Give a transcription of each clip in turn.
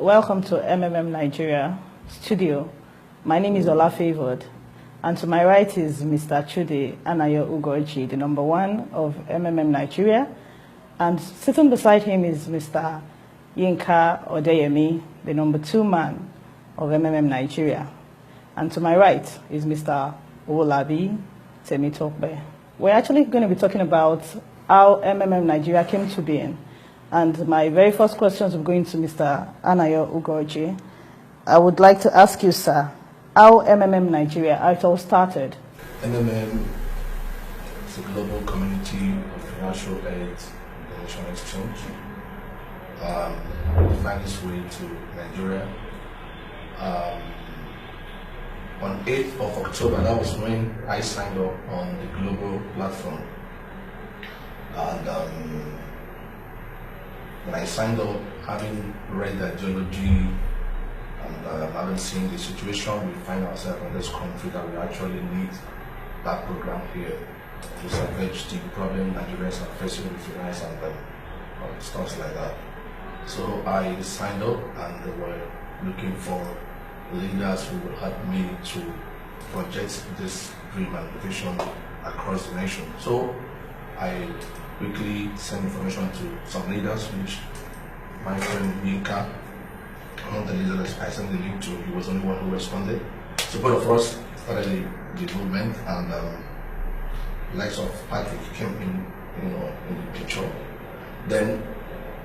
welcome to MMM Nigeria studio. My name is Ola Favored, and to my right is Mr. Chude Anayo Ugochi, the number one of MMM Nigeria, and sitting beside him is Mr. Yinka Odeyemi, the number two man of MMM Nigeria, and to my right is Mr. Owolabi Temitope. We're actually going to be talking about how MMM Nigeria came to being. And my very first question is going to Mr. Anayo Ugochi. I would like to ask you, sir, how MMM Nigeria, how it all started? MMM is a global community of financial aid donation exchange. We find its way to Nigeria. On 8th of October, that was when I signed up on the global platform. And when I signed up, having read the ideology and having seen the situation we find ourselves in this country, that we actually need that program here to salvage the problem Nigerians are facing with finance and stuff like that. So I signed up, and they were looking for leaders who would help me to project this dream and vision across the nation. So I quickly sent information to some leaders, which my friend Yinka, one of the leaders I sent the link to, he was the only one who responded. So both of us started the movement, and likes of Patrick came in the picture. Then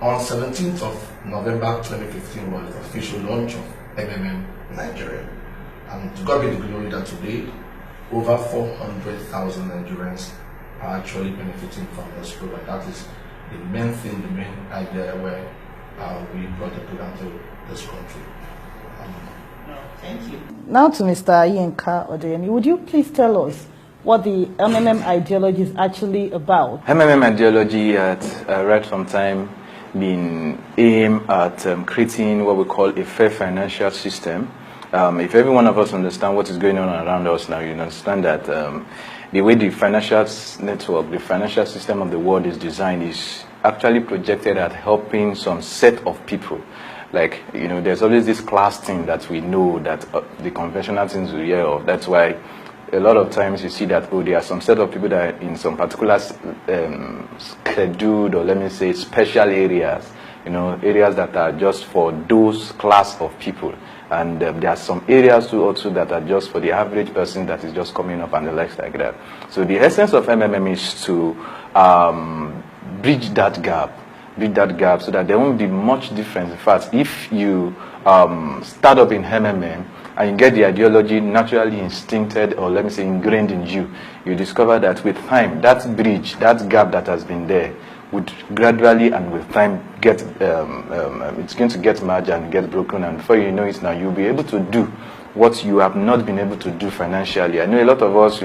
on 17th of November 2015 was the official launch of MMM Nigeria. And to God be the glory that today, over 400,000 Nigerians are actually benefiting from this program. That is the main thing, the main idea where we brought the program to this country. Thank you. Now to Mr. Yinka Odeyemi, would you please tell us what the MMM ideology is actually about? MMM ideology at right from time been aimed at creating what we call a fair financial system. If every one of us understand what is going on around us now, you understand that the way the financial network, the financial system of the world is designed is actually projected at helping some set of people. Like, there's always this class thing that we know that the conventional things we hear of. That's why a lot of times you see that, there are some set of people that are in some particular scheduled, or let me say special areas, areas that are just for those class of people. And there are some areas too also that are just for the average person that is just coming up and the likes like that. So the essence of MMM is to bridge that gap so that there won't be much difference. In fact, if you start up in MMM and you get the ideology naturally instincted, or let me say ingrained in you, you discover that with time, that bridge, that gap that has been there, would gradually and with time get, it's going to get merged and get broken, and before you know it now, you'll be able to do what you have not been able to do financially. I know a lot of us,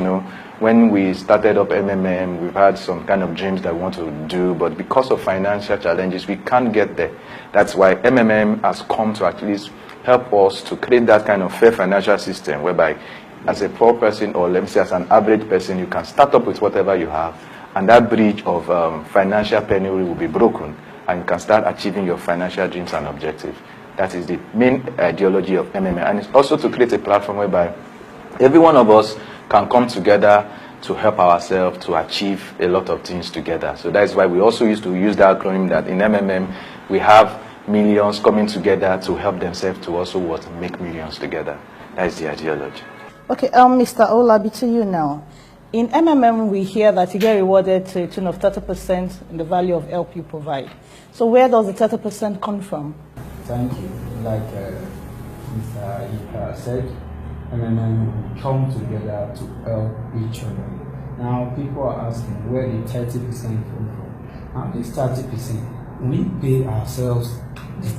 when we started up MMM, we've had some kind of dreams that we want to do, but because of financial challenges, we can't get there. That's why MMM has come to at least help us to create that kind of fair financial system, whereby as a poor person, or let me say as an average person, you can start up with whatever you have, and that bridge of financial penury will be broken, and you can start achieving your financial dreams and objectives. That is the main ideology of MMM. And it's also to create a platform whereby every one of us can come together to help ourselves to achieve a lot of things together. So that is why we also used to use that acronym that in MMM we have millions coming together to help themselves to also make millions together. That is the ideology. Okay, Mr. Owolabi, to you now. In MMM, we hear that you get rewarded to a tune of 30% in the value of help you provide. So where does the 30% come from? Thank you. Like Mr. Yinka said, MMM come together to help each other. Now people are asking where the 30% come from. Now this 30%, we pay ourselves the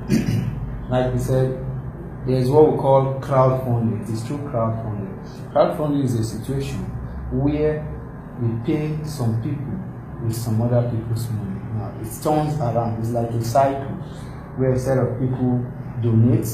30%. Like we said, there is what we call crowdfunding. It is through crowdfunding. Crowdfunding is a situation where we pay some people with some other people's money. Now it turns around. It's like a cycle where a set of people donate,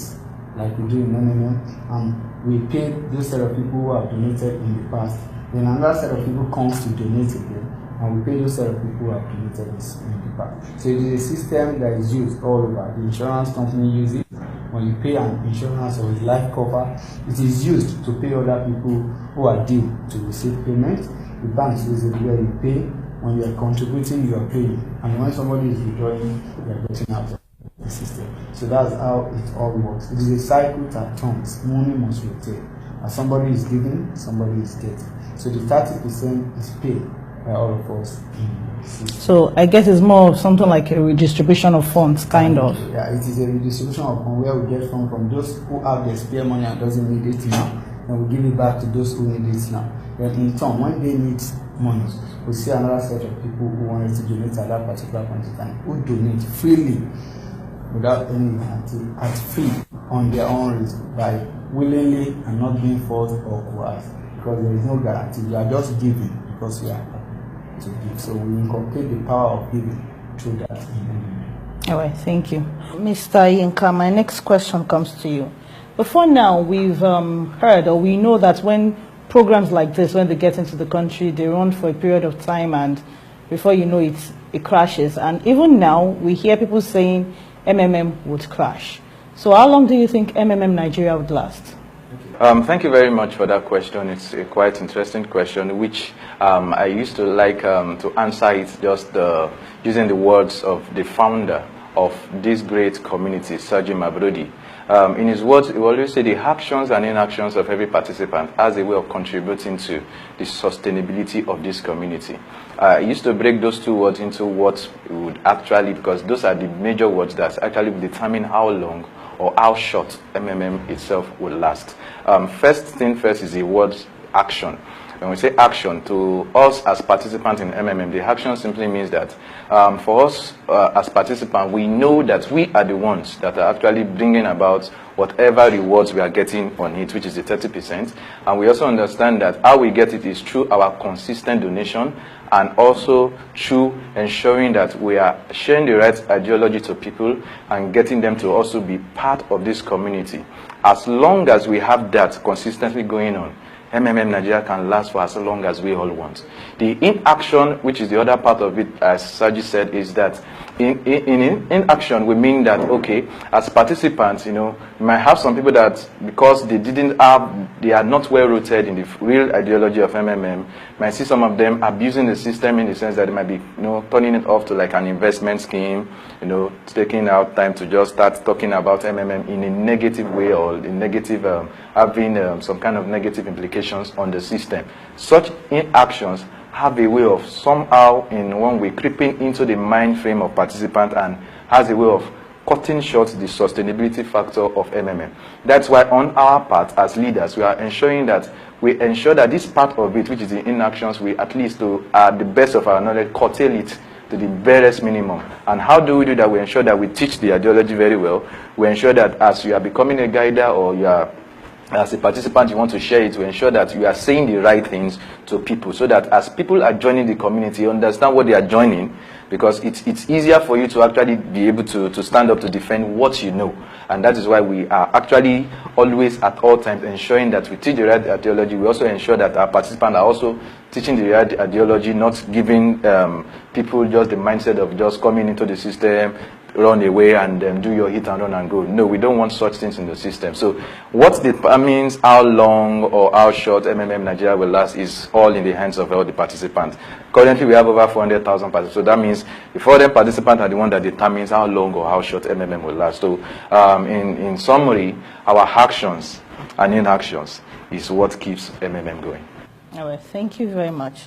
like we do in MMM, and we pay this set of people who have donated in the past. Then another set of people comes to donate again, and we pay those set of people who have donated this in the past. So it is a system that is used all over. The insurance company uses it. When you pay an insurance or a life cover, it is used to pay other people who are due to receive payment. The banks use it where you pay. When you are contributing, you are paying. And when somebody is withdrawing, you are getting out of the system. So that's how it all works. It is a cycle that turns. Money must rotate. As somebody is giving, somebody is getting. So the 30% is paid by all of us in the system. So I guess it's more of something like a redistribution of funds, kind of. Yeah, it is a redistribution of funds where we get from those who have their spare money and doesn't need it now, and we give it back to those who need it now. Then in turn, when they need money, we see another set of people who wanted to donate at that particular point in time, who donate freely without any guarantee, at free on their own risk, by willingly and not being forced or coerced, because there is no guarantee. You are just giving because you are happy to give. So we inculcate the power of giving through that. All right, thank you. Mr. Yinka, my next question comes to you. Before now, we've heard, or we know that when programs like this, when they get into the country, they run for a period of time, and before you know it, it crashes. And even now, we hear people saying MMM would crash. So how long do you think MMM Nigeria would last? Thank you very much for that question. It's a quite interesting question, which I used to like to answer it just using the words of the founder of this great community, Sergio Mabrodi. In his words, he always say the actions and inactions of every participant as a way of contributing to the sustainability of this community. I used to break those two words into what would actually, because those are the major words that actually will determine how long or how short MMM itself will last. First thing first is the word action. When we say action, to us as participants in MMM, the action simply means that for us as participants, we know that we are the ones that are actually bringing about whatever rewards we are getting on it, which is the 30%. And we also understand that how we get it is through our consistent donation, and also through ensuring that we are sharing the right ideology to people and getting them to also be part of this community. As long as we have that consistently going on, MMM Nigeria can last for as long as we all want. The inaction, which is the other part of it, as Saji said, is that in action, we mean that, okay, as participants, you know, you might have some people that, because they are not well rooted in the real ideology of MMM, might see some of them abusing the system in the sense that they might be, you know, turning it off to like an investment scheme, you know, taking out time to just start talking about MMM in a negative way, or in negative, having some kind of negative implications on the system. Such inactions have a way of somehow, in one way, creeping into the mind frame of participants and has a way of cutting short the sustainability factor of MMM. That's why on our part as leaders, we are ensuring that this part of it, which is the inactions, we at least to the best of our knowledge curtail it to the barest minimum. And how do we do that? We ensure that we teach the ideology very well. We ensure that as you are becoming a guider, or you are as a participant, you want to share it, to ensure that you are saying the right things to people, so that as people are joining the community, you understand what they are joining, because it's easier for you to actually be able to stand up to defend what you know. And that is why we are actually always at all times ensuring that we teach the right ideology. We also ensure that our participants are also teaching the right ideology, not giving people just the mindset of just coming into the system, run away and do your hit and run and go. No, we don't want such things in the system. So what determines how long or how short MMM Nigeria will last is all in the hands of all the participants. Currently, we have over 400,000 participants. So that means the 400 participants are the one that determines how long or how short MMM will last. So in summary, our actions and inactions is what keeps MMM going. All right, thank you very much.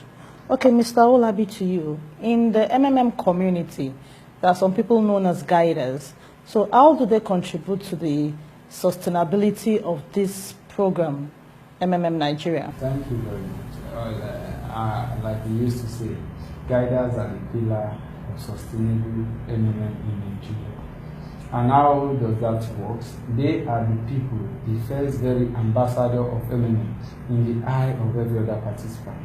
Okay, Mr. Olabi, to you. In the MMM community, there are some people known as guiders. So how do they contribute to the sustainability of this program, MMM Nigeria? Thank you very much. Like we used to say, guiders are the pillar of sustainable MMM in Nigeria. And how does that work? They are the people, the first very ambassador of MMM in the eye of every other participant.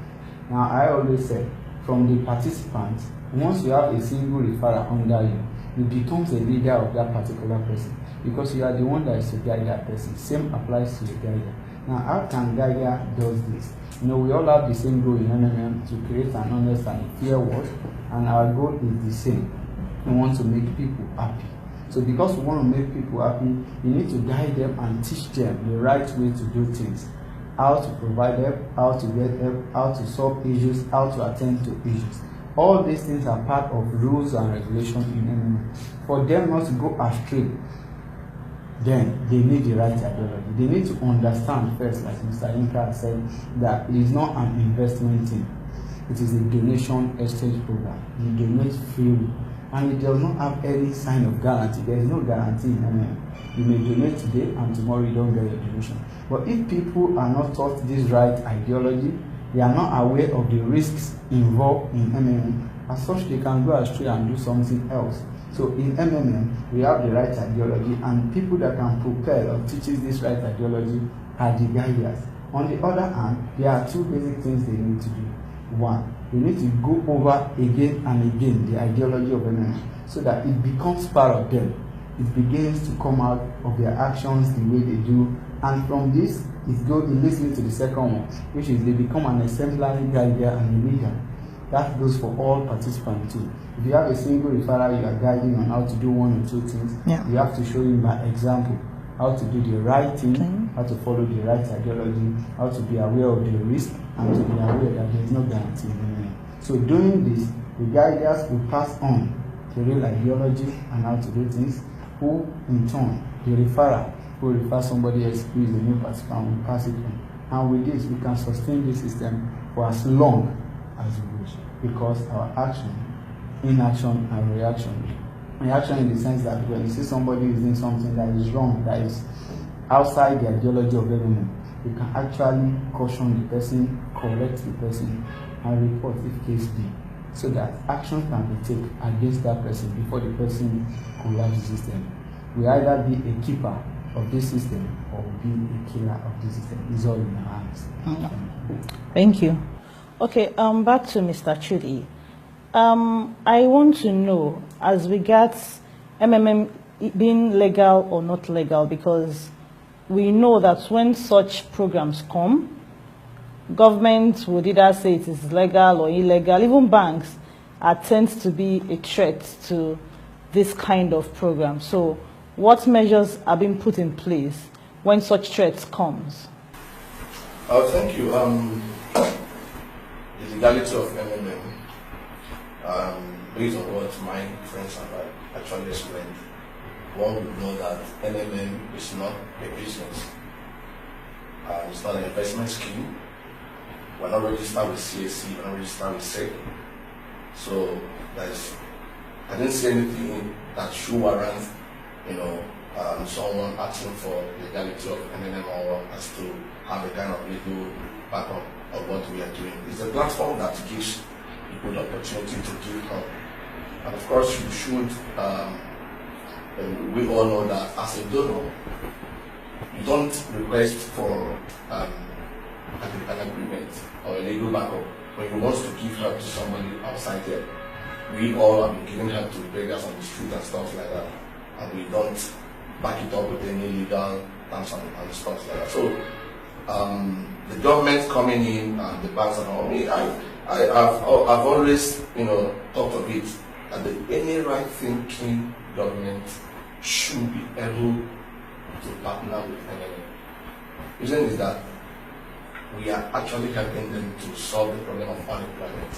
Now, I always say, from the participants, once you have a single referrer under you, you become the leader of that particular person, because you are the one that is to guide that person. Same applies to the guider. Now, how can Gaia does this? You know, we all have the same goal in MMM to create an honest and fair world, and our goal is the same. We want to make people happy. So because we want to make people happy, we need to guide them and teach them the right way to do things. How to provide help, how to get help, how to solve issues, how to attend to issues. All these things are part of rules and regulations in MMM. For them not to go astray, then they need the right ideology. They need to understand first, like Mr. Inka said, that it is not an investment thing. It is a donation exchange program. You donate freely, and it does not have any sign of guarantee. There is no guarantee in MMM. You may donate today and tomorrow you don't get your donation. But if people are not taught this right ideology, they are not aware of the risks involved in MMM, as such they can go astray and do something else. So in MMM, we have the right ideology, and people that can propel or teaches this right ideology are the guides. On the other hand, there are two basic things they need to do. One, they need to go over again and again the ideology of MMM so that it becomes part of them. It begins to come out of their actions the way they do, and from this, it leads me to the second one, which is they become an exemplary guide and a leader. That goes for all participants too. If you have a single referral you are guiding on how to do one or two things, you have to show him by example how to do the right thing, how to follow the right ideology, how to be aware of the risk, and to be aware that there is no guarantee in anything. So doing this, the guiders will pass on the real ideology and how to do things, who in turn, the referrer, who refers somebody else who is a new participant, will pass it on. And with this, we can sustain this system for as long as we wish, because our action, inaction, and reaction. Reaction in the sense that when you see somebody is doing something that is wrong, that is outside the ideology of MMM, you can actually caution the person, correct the person, and report if case be, so that action can be taken against that person before the person collapses the system. We either be a keeper of this system or be a killer of this system. It's all in our hands. Thank you. Okay, back to Mr. Chudi. I want to know, as regards MMM being legal or not legal, because we know that when such programs come, government would either say it is legal or illegal. Even banks tend to be a threat to this kind of program. So what measures are being put in place when such threats comes? Thank you. The legality of MMM, based on what my friends have actually explained, one would know that MMM is not a business. It's not an investment scheme. We're not registered with CAC, we're not registered with SEC. So I didn't see anything that should warrant, someone asking for legality of MMM or as to have a kind of legal backup of what we are doing. It's a platform that gives people the opportunity to give help. And of course, you should, we all know that as a donor, you don't request for an agreement or a legal backup when you want to give help to somebody outside there. We all have been giving help to beggars on the street and stuff like that, and we don't back it up with any legal terms and stuff like that. So the government coming in and the banks and all, I've always thought of it that any right thinking government should be able to partner with MMM. The reason is that we are actually helping them to solve the problem of unemployment.